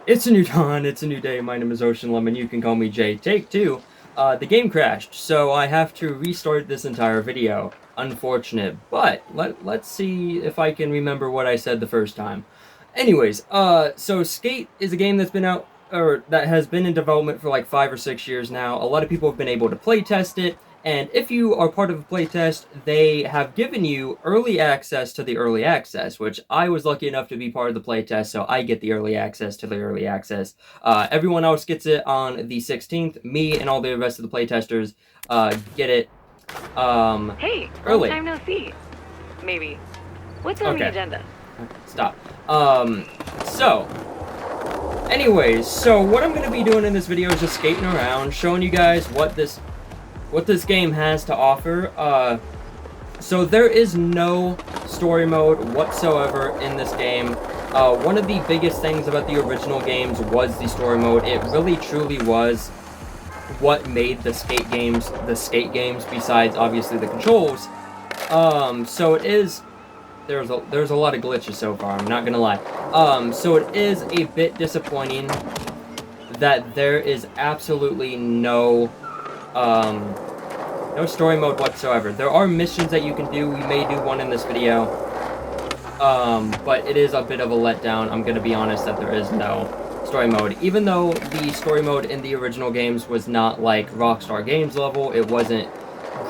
It's a new dawn, it's a new day. My name is Ocean Lemon, you can call me Jay. Take two. The game crashed, so I have to restart this entire video. Unfortunate, but let's see if I can remember what I said the first time. Anyways, so Skate is a game that's been out, or that has been in development for like 5 or 6 years now. A lot of people have been able to play test it, and if you are part of a playtest, they have given you early access to the early access, which I was lucky enough to be part of the playtest, so I get the early access to the early access. Everyone else gets it on the 16th. Me and all the rest of the playtesters get it Hey, early. Long time no see. Maybe. What's on the agenda? Stop. Anyways, so what I'm going to be doing in this video is just skating around, showing you guys what this game has to offer. So there is no story mode whatsoever in this game. One of the biggest things about the original games was the story mode. It really truly was what made the skate games, besides obviously the controls. So it is, there's a lot of glitches so far, I'm not gonna lie. So it is a bit disappointing that there is absolutely no story mode whatsoever. There are missions that you can do. We may do one in this video. But it is a bit of a letdown. I'm gonna be honest that there is no story mode. Even though the story mode in the original games was not like Rockstar Games level, it wasn't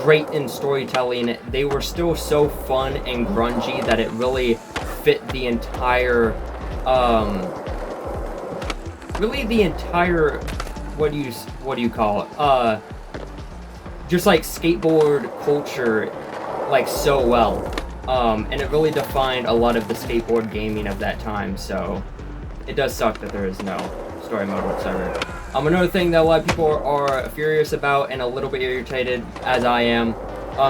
great in storytelling, they were still so fun and grungy that it really fit the entire, what do you call it? Just like skateboard culture, like so well. And it really defined a lot of the skateboard gaming of that time, so it does suck that there is no story mode whatsoever. Another thing that a lot of people are furious about and a little bit irritated, as I am,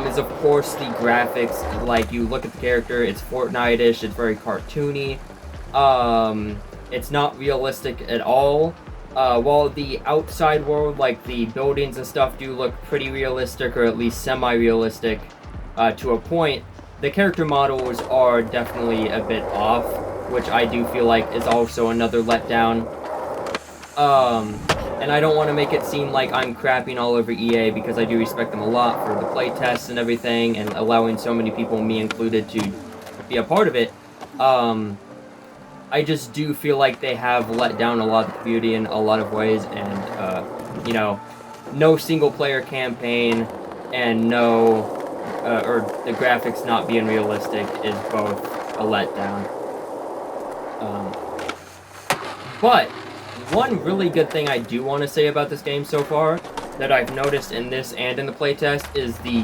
is of course the graphics. Like, you look at the character, it's Fortnite-ish, it's very cartoony. It's not realistic at all. While the outside world, like the buildings and stuff, do look pretty realistic, or at least semi-realistic to a point, the character models are definitely a bit off, which I do feel like is also another letdown. And I don't want to make it seem like I'm crapping all over EA, because I do respect them a lot for the playtests and everything, and allowing so many people, me included, to be a part of it. I just do feel like they have let down a lot of the community in a lot of ways, and, you know, no single-player campaign, and or the graphics not being realistic is both a letdown. But one really good thing I do want to say about this game so far, that I've noticed in this and in the playtest, is the...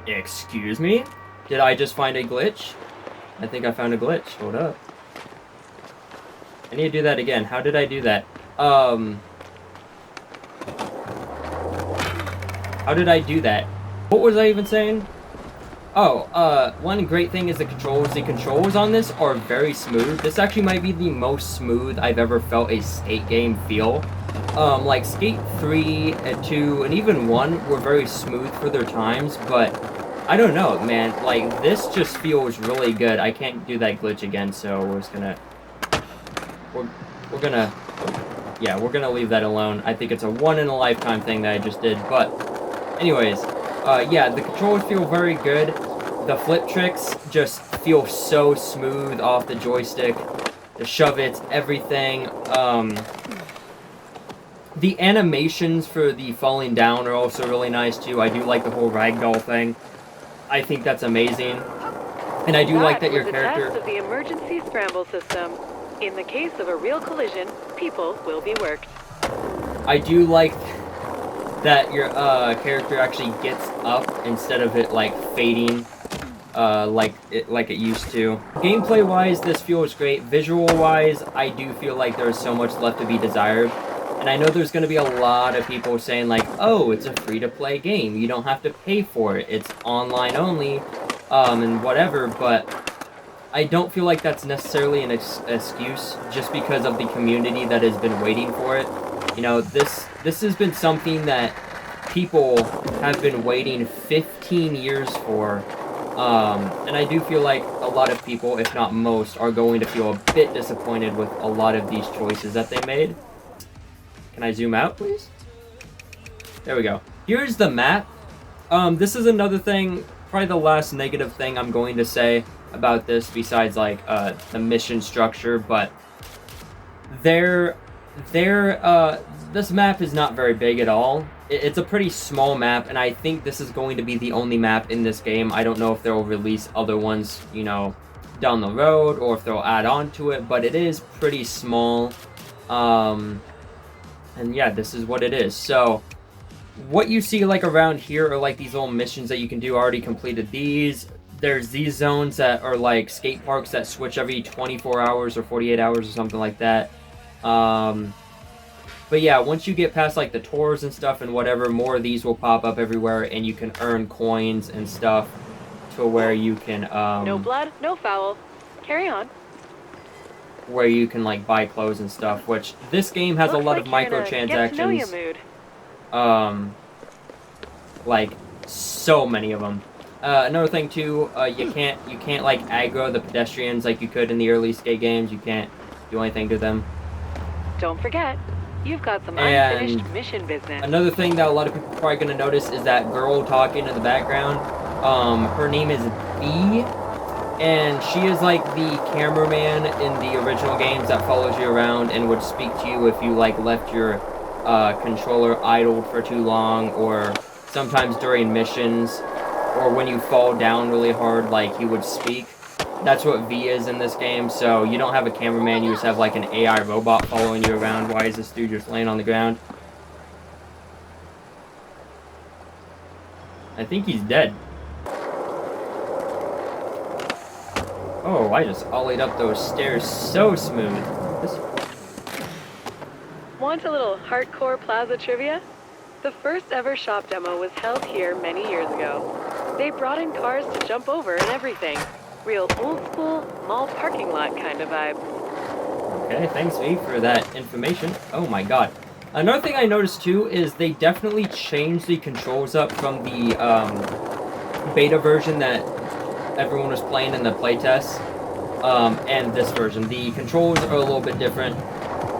Excuse me? Did I just find a glitch? I think I found a glitch. Hold up. I need to do that again. How did I do that? How did I do that? What was I even saying? Oh, one great thing is the controls. The controls on this are very smooth. This actually might be the most smooth I've ever felt a skate game feel. Like Skate 3, and 2, and even 1 were very smooth for their times, but I don't know, man. Like, this just feels really good. I can't do that glitch again, so we're just gonna... We're gonna leave that alone. I think it's a one-in-a-lifetime thing that I just did, but... Anyways, yeah, the controls feel very good. The flip tricks just feel so smooth off the joystick. The shove-its, everything. The animations for the falling down are also really nice, too. I do like the whole ragdoll thing. I think that's amazing. And I do like that your character... That was a test of the emergency scramble system. In the case of a real collision, people will be worked. I do like that your character actually gets up instead of it like fading like it used to. Gameplay wise, this feels great. Visual wise, I do feel like there's so much left to be desired. And I know there's going to be a lot of people saying like, oh, it's a free-to-play game, you don't have to pay for it, it's online only, and whatever, but I don't feel like that's necessarily an excuse, just because of the community that has been waiting for it. You know, this has been something that people have been waiting 15 years for, And I do feel like a lot of people, if not most, are going to feel a bit disappointed with a lot of these choices that they made. Can I zoom out, please? There we go. Here's the map. This is another thing, probably the last negative thing I'm going to say about this, besides like the mission structure, but this map is not very big at all. It's a pretty small map, and I think this is going to be the only map in this game. I don't know if they'll release other ones, you know, down the road, or if they'll add on to it, but it is pretty small. And yeah, this is what it is. So what you see like around here are like these little missions that you can do. I already completed these. There's these zones that are like skate parks that switch every 24 hours or 48 hours or something like that. But yeah, once you get past like the tours and stuff and whatever, more of these will pop up everywhere, and you can earn coins and stuff to where you can No blood, no foul. Carry on. where you can like buy clothes and stuff, which this game has a lot of microtransactions. Like so many of them. Another thing too, you can't like aggro the pedestrians like you could in the early skate games. You can't do anything to them. Don't forget, you've got some unfinished mission business. Another thing that a lot of people are probably going to notice is that girl talking in the background. Her name is B, and she is like the cameraman in the original games that follows you around and would speak to you if you like left your controller idled for too long, or sometimes during missions, or when you fall down really hard, like he would speak. That's what V is in this game. So you don't have a cameraman, you just have like an AI robot following you around. Why is this dude just laying on the ground? I think he's dead. Oh, I just ollied up those stairs so smooth. Want a little hardcore plaza trivia? The first ever shop demo was held here many years ago. They brought in cars to jump over and everything. Real old school, mall parking lot kind of vibe. Okay, thanks V for that information. Oh my god. Another thing I noticed too is they definitely changed the controls up from the beta version that everyone was playing in the playtest, and this version. The controls are a little bit different.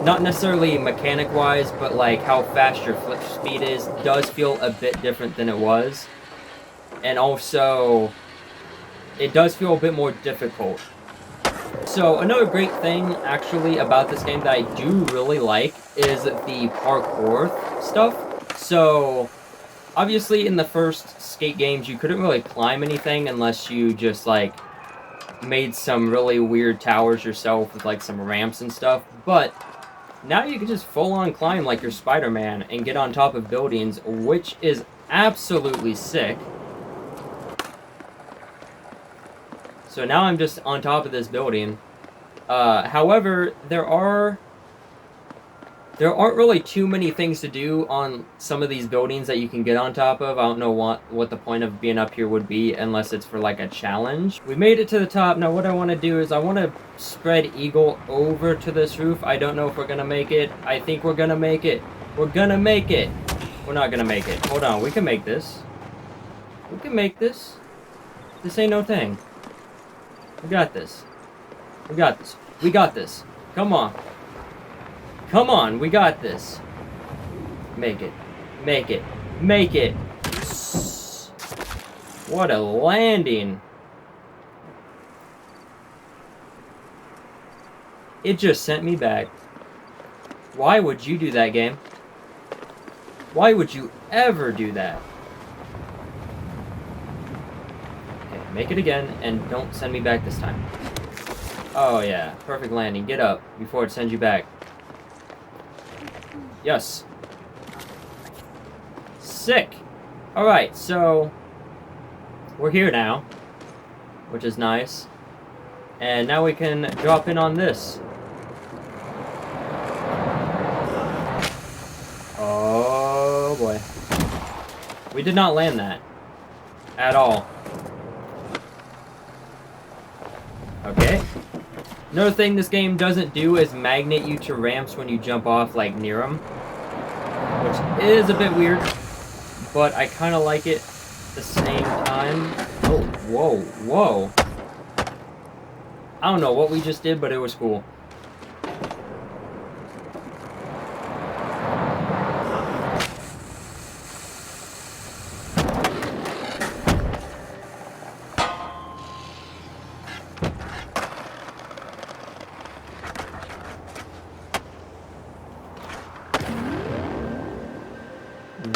Not necessarily mechanic-wise, but like how fast your flip speed is does feel a bit different than it was. And also, it does feel a bit more difficult. So another great thing actually about this game that I do really like is the parkour stuff. So obviously in the first skate games you couldn't really climb anything unless you just like made some really weird towers yourself with like some ramps and stuff. But now you can just full on climb like you're Spider-Man and get on top of buildings, which is absolutely sick. So now I'm just on top of this building. However, there aren't really too many things to do on some of these buildings that you can get on top of. I don't know what the point of being up here would be unless it's for like a challenge. We made it to the top. Now what I want to do is I want to spread eagle over to this roof. I don't know if we're going to make it. I think we're going to make it. We're going to make it. We're not going to make it. Hold on. We can make this. We can make this. This ain't no thing. We got this. We got this. We got this. Come on. Come on, we got this. Make it. Make it. Make it. What a landing. It just sent me back. Why would you do that, game? Why would you ever do that? Okay, make it again, and don't send me back this time. Oh yeah, perfect landing. Get up before it sends you back. Yes. Sick. Alright, so we're here now, which is nice. And now we can drop in on this. Oh boy. We did not land that. At all. Okay. Another thing this game doesn't do is magnet you to ramps when you jump off, like, near them. Which is a bit weird, but I kind of like it at the same time. Oh, whoa, whoa. I don't know what we just did, but it was cool.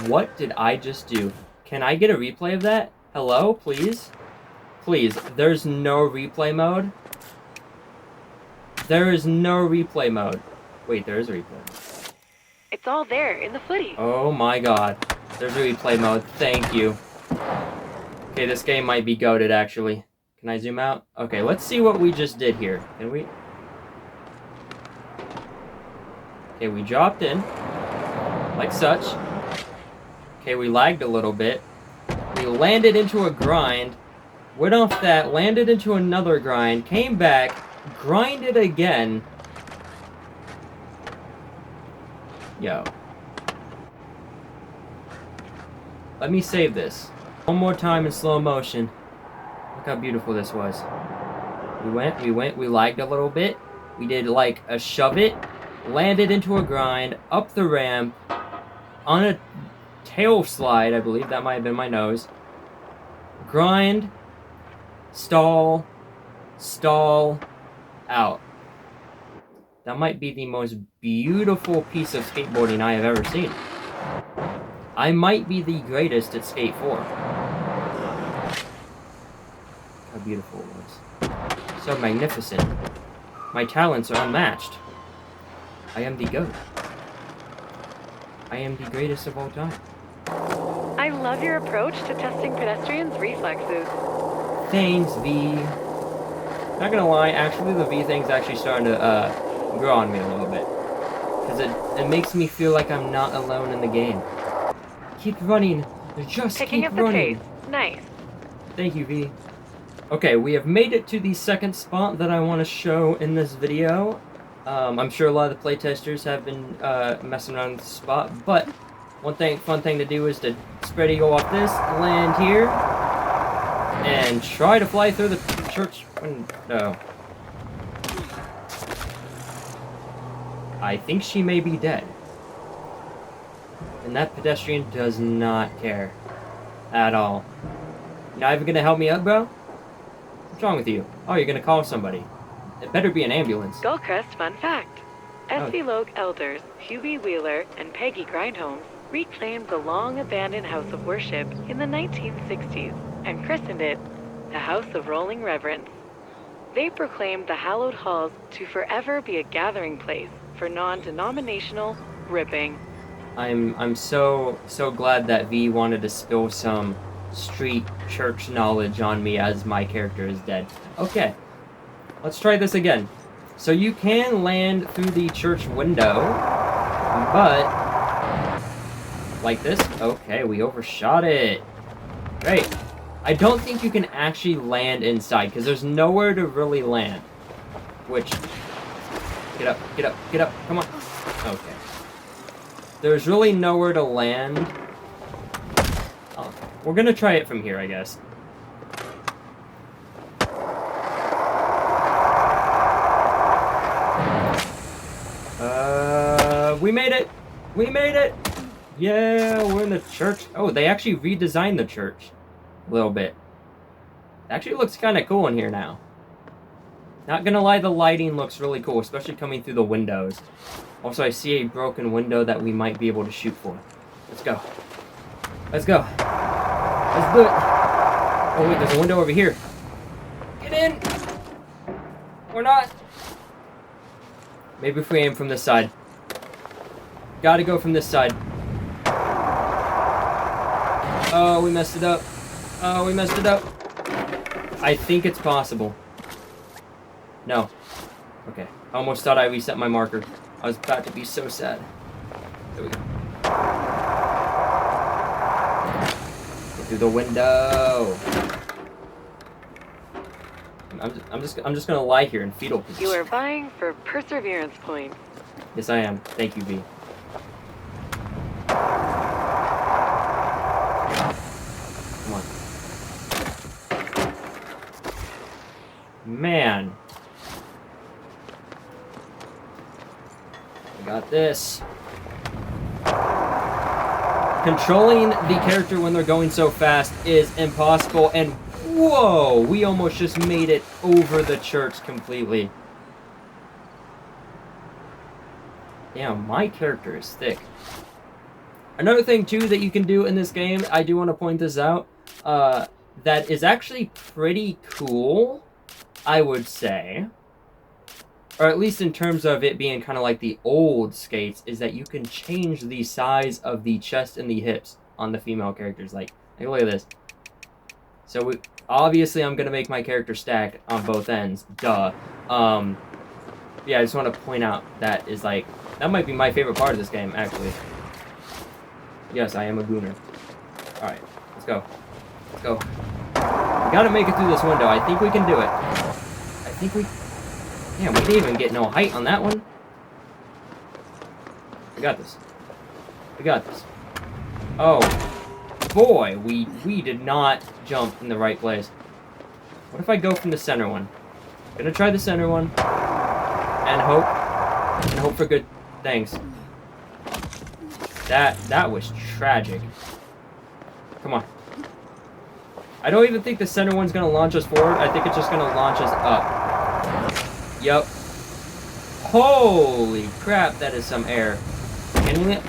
What did I just do? Can I get a replay of that? Hello, please? Please, there's no replay mode? There is no replay mode. Wait, there is a replay. It's all there in the footy. Oh my god. There's a replay mode. Thank you. Okay, this game might be goated, actually. Can I zoom out? Okay, let's see what we just did here. Can we? Okay, we dropped in. Like such. Okay, we lagged a little bit. We landed into a grind. Went off that, landed into another grind, came back, grinded again. Yo. Let me save this. One more time in slow motion. Look how beautiful this was. We lagged a little bit. We did like a shove it, landed into a grind, up the ramp, on a tail slide, I believe that might have been my nose. Grind, stall, out. That might be the most beautiful piece of skateboarding I have ever seen. I might be the greatest at Skate 4. How beautiful it was. So magnificent. My talents are unmatched. I am the GOAT. I am the greatest of all time. I love your approach to testing pedestrians' reflexes. Thanks, V. Not gonna lie, actually the V thing's actually starting to grow on me a little bit. Because it makes me feel like I'm not alone in the game. Keep running. Just Picking keep up the running. pace. Nice. Thank you, V. Okay, we have made it to the second spot that I want to show in this video. I'm sure a lot of the playtesters have been messing around with the spot, but fun thing to do is to spread eagle off this, land here, and try to fly through the church window. I think she may be dead. And that pedestrian does not care. At all. You're not even gonna help me up, bro? What's wrong with you? Oh, you're gonna call somebody. It better be an ambulance. Goldcrest fun fact. S.V. Logue elders Hubie Wheeler and Peggy Grindholmes reclaimed the long-abandoned house of worship in the 1960s and christened it the House of Rolling Reverence. They proclaimed the hallowed halls to forever be a gathering place for non-denominational ripping. I'm so glad that V wanted to spill some street church knowledge on me as my character is dead. Okay, let's try this again. So you can land through the church window, but like this. Okay, we overshot it. Great. I don't think you can actually land inside because there's nowhere to really land. Which, get up, come on. Okay. There's really nowhere to land. Oh, we're gonna try it from here, I guess. We made it! We made it! Yeah, we're in the church. Oh, they actually redesigned the church a little bit. It actually looks kind of cool in here now. Not gonna lie, the lighting looks really cool, especially coming through the windows. Also, I see a broken window that we might be able to shoot for. Let's go. Let's go. Let's do it. Oh, wait, there's a window over here. Get in! Or not. Maybe if we aim from this side. Gotta go from this side. Oh, we messed it up. Oh, we messed it up. I think it's possible. No. Okay. I almost thought I reset my marker. I was about to be so sad. There we go. Go through the window. I'm just gonna lie here in fetal position. You are vying for perseverance points. Yes, I am. Thank you, V. Come on. man. I got this. Controlling the character when they're going so fast is impossible, and whoa, we almost just made it over the church completely. Damn, my character is thick. Another thing, too, that you can do in this game, I do want to point this out, that is actually pretty cool, I would say. Or at least in terms of it being kind of like the old skates, is that you can change the size of the chest and the hips on the female characters. Like look at this. So obviously I'm going to make my character stacked on both ends. Duh. Yeah, I just want to point out that is like, that might be my favorite part of this game, actually. Yes, I am a gooner. Alright, let's go. Let's go. We gotta make it through this window. I think we can do it. I think we... Damn, we didn't even get no height on that one. We got this. We got this. Oh, boy, we did not jump in the right place. What if I go from the center one? I'm gonna try the center one. And hope for good things. That was tragic. Come on. I don't even think the center one's gonna launch us forward. I think it's just gonna launch us up. Yup. Holy crap, that is some air. Can we...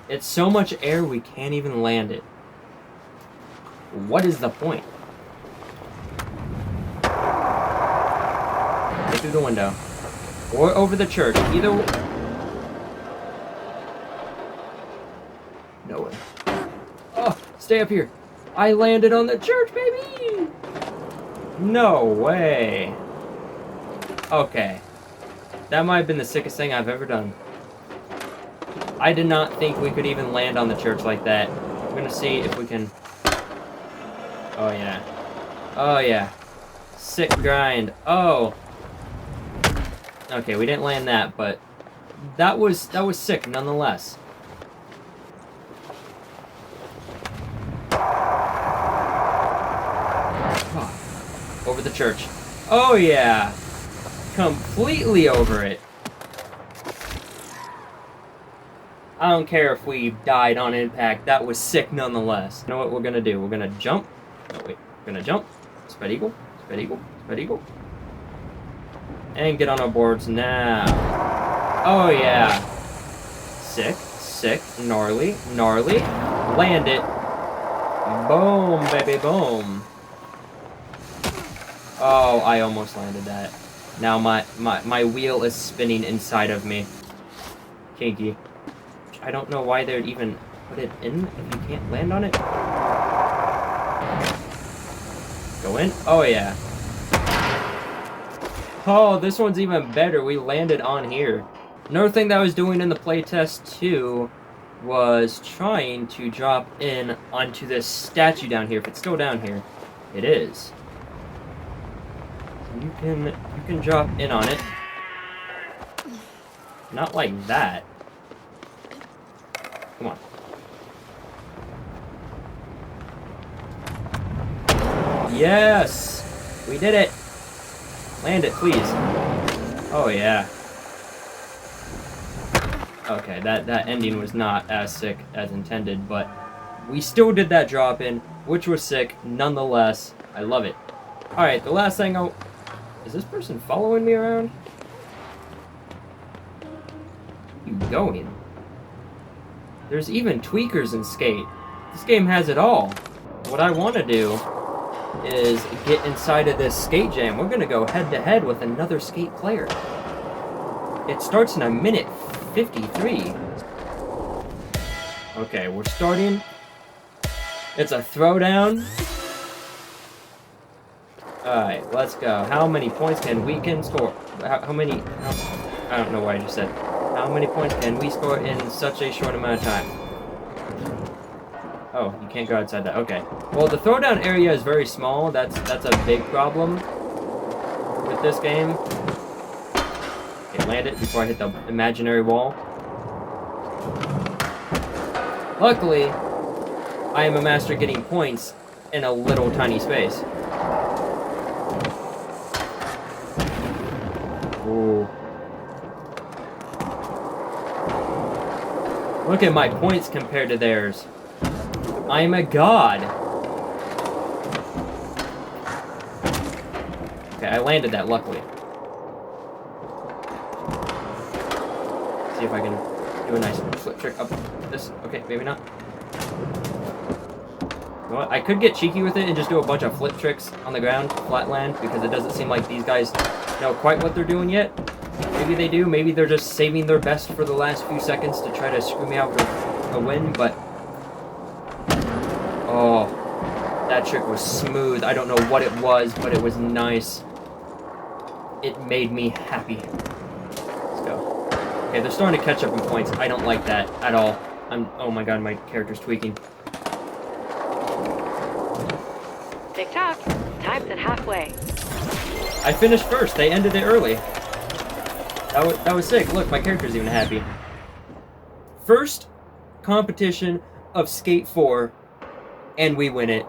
It's so much air we can't even land it. What is the point? Get through the window. Or over the church. Either... No way. Oh, stay up here. I landed on the church, baby! No way. Okay. That might have been the sickest thing I've ever done. I did not think we could even land on the church like that. We're gonna see if we can... Oh, yeah. Oh, yeah. Sick grind. Oh. Okay, we didn't land that, but... That was sick, nonetheless. Over the church. Oh, yeah. Completely over it. I don't care if we died on impact. That was sick nonetheless. You know what we're going to do? We're going to jump. No, wait. We're going to jump. Spread eagle. Spread eagle. Spread eagle. And get on our boards now. Oh, yeah. Sick. Sick. Gnarly. Gnarly. Land it. Boom, baby, boom. Oh, I almost landed that. Now my wheel is spinning inside of me. Kinky. I don't know why they'd even put it in if you can't land on it. Go in. Oh, yeah. Oh, this one's even better. We landed on here. Another thing that I was doing in the playtest, too, was trying to drop in onto this statue down here. If it's still down here, it is. You can drop in on it. Not like that. Come on. Yes! We did it! Land it, please. Oh, yeah. Okay, that ending was not as sick as intended, but we still did that drop in, which was sick nonetheless. I love it. Alright, the last thing Is this person following me around? Where are you going? There's even tweakers in Skate. This game has it all. What I want to do is get inside of this Skate Jam. We're going to go head-to-head with another Skate player. It starts in a minute 53. Okay, we're starting. It's a throwdown. Alright, let's go. How many points can we score? How many... I don't know what I just said. How many points can we score in such a short amount of time? Oh, you can't go outside that. Okay. Well, the throwdown area is very small. That's a big problem with this game. Okay, land it before I hit the imaginary wall. Luckily, I am a master getting points in a little tiny space. Ooh. Look at my points compared to theirs. I'm a god. Okay, I landed that, luckily. See if I can do a nice flip trick up this. Okay, maybe not. You know what? I could get cheeky with it and just do a bunch of flip tricks on the ground, flat land, because it doesn't seem like these guys know quite what they're doing yet. Maybe they do. Maybe they're just saving their best for the last few seconds to try to screw me out with a win, but... Oh, that trick was smooth. I don't know what it was, but it was nice. It made me happy. Let's go. Okay, they're starting to catch up in points. I don't like that at all. Oh my god, my character's tweaking. Tick-tock. Time's at halfway. I finished first. They ended it early. That was sick. Look, my character's even happy. First competition of Skate 4, and we win it.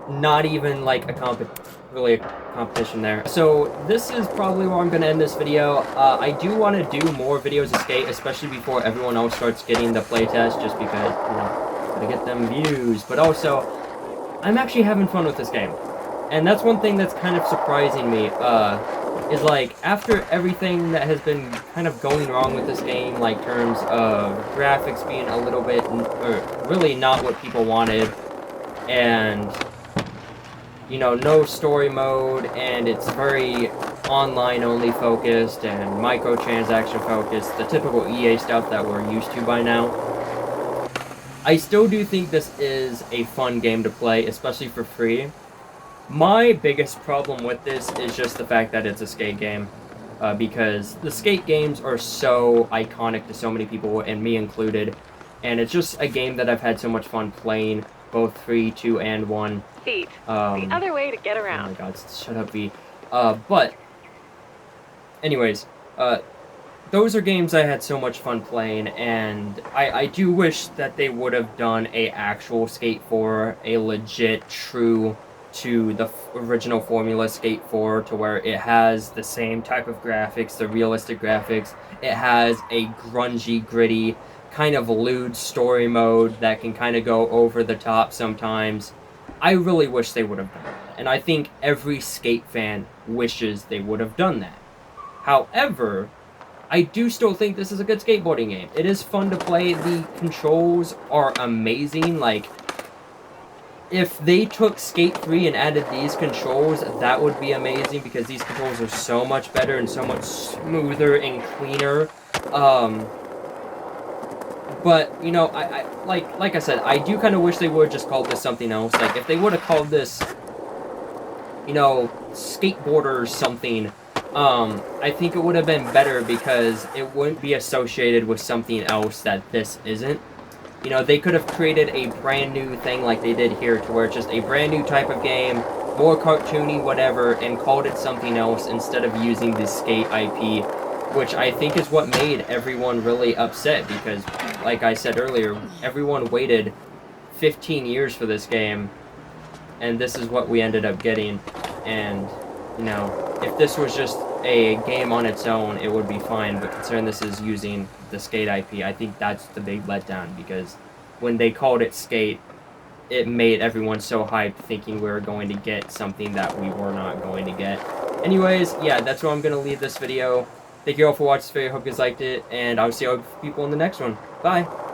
Not even like a competition there. So this is probably where I'm going to end this video. I do want to do more videos of Skate, especially before everyone else starts getting the playtest, just because, you know, gotta get them views. But also, I'm actually having fun with this game. And that's one thing that's kind of surprising me, is like, after everything that has been kind of going wrong with this game, like terms of graphics being a little bit, or really not what people wanted, and, you know, no story mode, and it's very online only focused, and microtransaction focused, the typical EA stuff that we're used to by now. I still do think this is a fun game to play, especially for free. My biggest problem with this is just the fact that it's a skate game, because the skate games are so iconic to so many people, and me included, and it's just a game that I've had so much fun playing, both 3, 2, and 1. Feet. The other way to get around. Oh my god, shut up, V. But, anyways, those are games I had so much fun playing, and I do wish that they would have done a actual Skate 4, a legit, true to the original formula Skate 4, to where it has the same type of graphics, the realistic graphics. It has a grungy, gritty, kind of lewd story mode that can kind of go over the top sometimes. I really wish they would have done that, and I think every Skate fan wishes they would have done that. However, I do still think this is a good skateboarding game. It is fun to play. The controls are amazing. Like, if they took Skate 3 and added these controls, that would be amazing, because these controls are so much better and so much smoother and cleaner. But, you know, like I said, I do kind of wish they would have just called this something else. Like, if they would have called this, you know, Skateboarder something, I think it would have been better, because it wouldn't be associated with something else that this isn't. You know, they could have created a brand new thing like they did here, to where it's just a brand new type of game, more cartoony, whatever, and called it something else instead of using the Skate IP, which I think is what made everyone really upset, because, like I said earlier, everyone waited 15 years for this game, and this is what we ended up getting. And, you know, if this was just a game on its own, it would be fine, but considering this is using the Skate IP, I think that's the big letdown, because when they called it Skate, it made everyone so hyped, thinking we were going to get something that we were not going to get. Anyways, yeah, that's where I'm going to leave this video. Thank you all for watching this video. Hope you guys liked it, and I'll see all people in the next one. Bye!